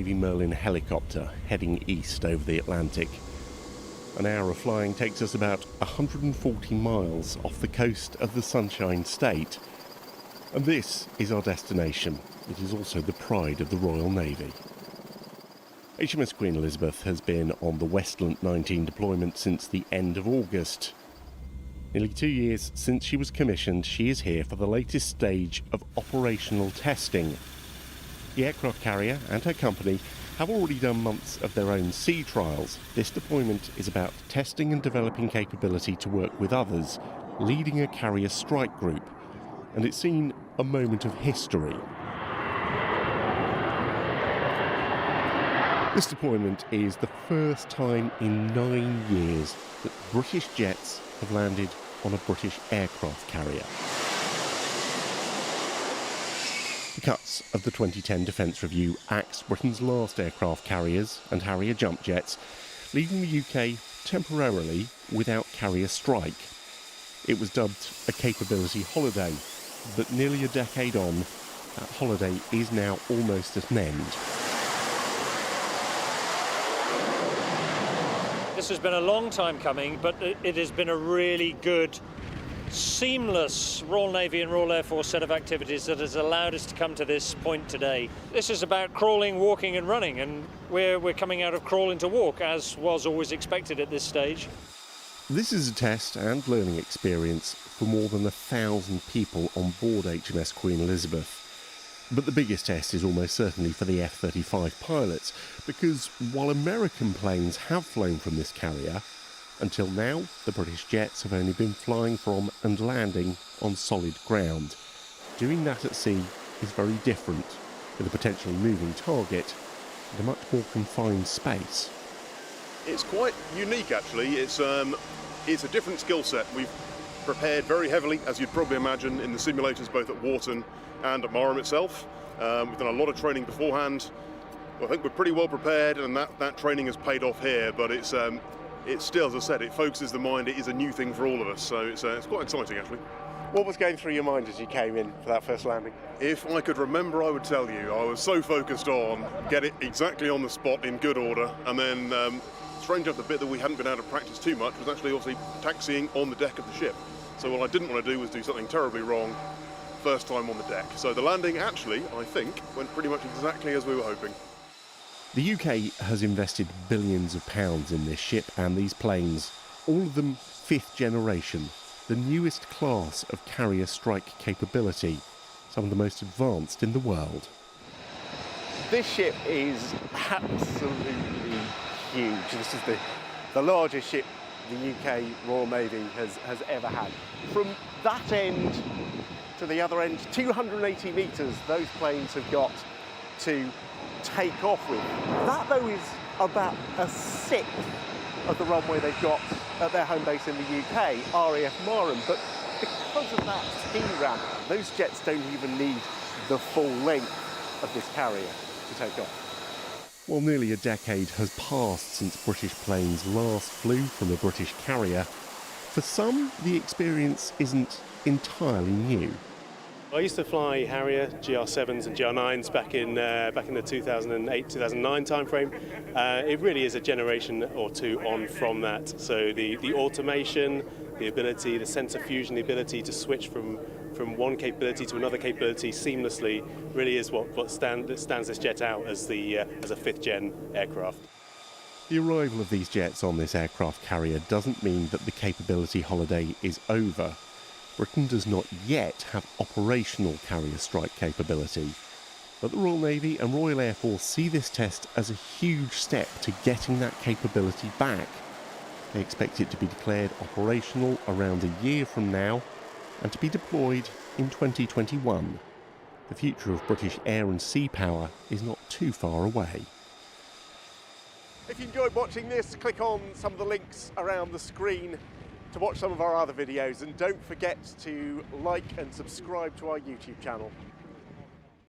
Navy Merlin helicopter heading east over the Atlantic. An hour of flying takes us about 140 miles off the coast of the Sunshine State. And this is our destination. It is also the pride of the Royal Navy. HMS Queen Elizabeth has been on the Westlant 19 deployment since the end of August. Nearly 2 years since she was commissioned, she is here for the latest stage of operational testing. The aircraft carrier and her company have already done months of their own sea trials. This deployment is about testing and developing capability to work with others, leading a carrier strike group. And it's seen a moment of history. This deployment is the first time in 9 years that British jets have landed on a British aircraft carrier. The cuts of the 2010 Defence Review axed Britain's last aircraft carriers and Harrier jump jets, leaving the UK temporarily without carrier strike. It was dubbed a capability holiday, but nearly a decade on, that holiday is now almost at an end. This has been a long time coming, but it has been a really good, seamless Royal Navy and Royal Air Force set of activities that has allowed us to come to this point today. This is about crawling, walking and running, and we're coming out of crawl into walk, as was always expected at this stage. This is a test and learning experience for more than 1,000 people on board HMS Queen Elizabeth. But the biggest test is almost certainly for the F-35 pilots, because while American planes have flown from this carrier, until now the British jets have only been flying from and landing on solid ground. Doing that at sea is very different, with a potentially moving target and a much more confined space. It's quite unique actually. It's a different skill set. We've prepared very heavily, as you'd probably imagine, in the simulators both at Wharton and at Marham itself. We've done a lot of training beforehand. Well, I think we're pretty well prepared, and that training has paid off here, but it's still, as I said, it focuses the mind. It is a new thing for all of us, so it's quite exciting actually. What was going through your mind as you came in for that first landing? If I could remember, I would tell you. I was so focused on get it exactly on the spot in good order, and then strange enough, the bit that we hadn't been able to practice too much was actually obviously taxiing on the deck of the ship. So what I didn't want to do was do something terribly wrong first time on the deck. So the landing actually, I think, went pretty much exactly as we were hoping. The UK has invested billions of pounds in this ship and these planes, all of them 5th generation, the newest class of carrier strike capability, some of the most advanced in the world. This ship is absolutely huge. This is the largest ship the UK Royal Navy has ever had. From that end to the other end, 280 metres those planes have got to take off with. That though is about a sixth of the runway they've got at their home base in the UK, RAF Marham, but because of that ski ramp, those jets don't even need the full length of this carrier to take off. Well, nearly a decade has passed since British planes last flew from a British carrier. For some, the experience isn't entirely new. I used to fly Harrier, GR7s and GR9s back in the 2008-2009 timeframe. It really is a generation or two on from that. So the automation, the ability, the sensor fusion, the ability to switch from one capability to another capability seamlessly really is what stands this jet out as a 5th gen aircraft. The arrival of these jets on this aircraft carrier doesn't mean that the capability holiday is over. Britain does not yet have operational carrier strike capability, but the Royal Navy and Royal Air Force see this test as a huge step to getting that capability back. They expect it to be declared operational around a year from now and to be deployed in 2021. The future of British air and sea power is not too far away. If you enjoyed watching this, click on some of the links around the screen to watch some of our other videos, and don't forget to like and subscribe to our YouTube channel.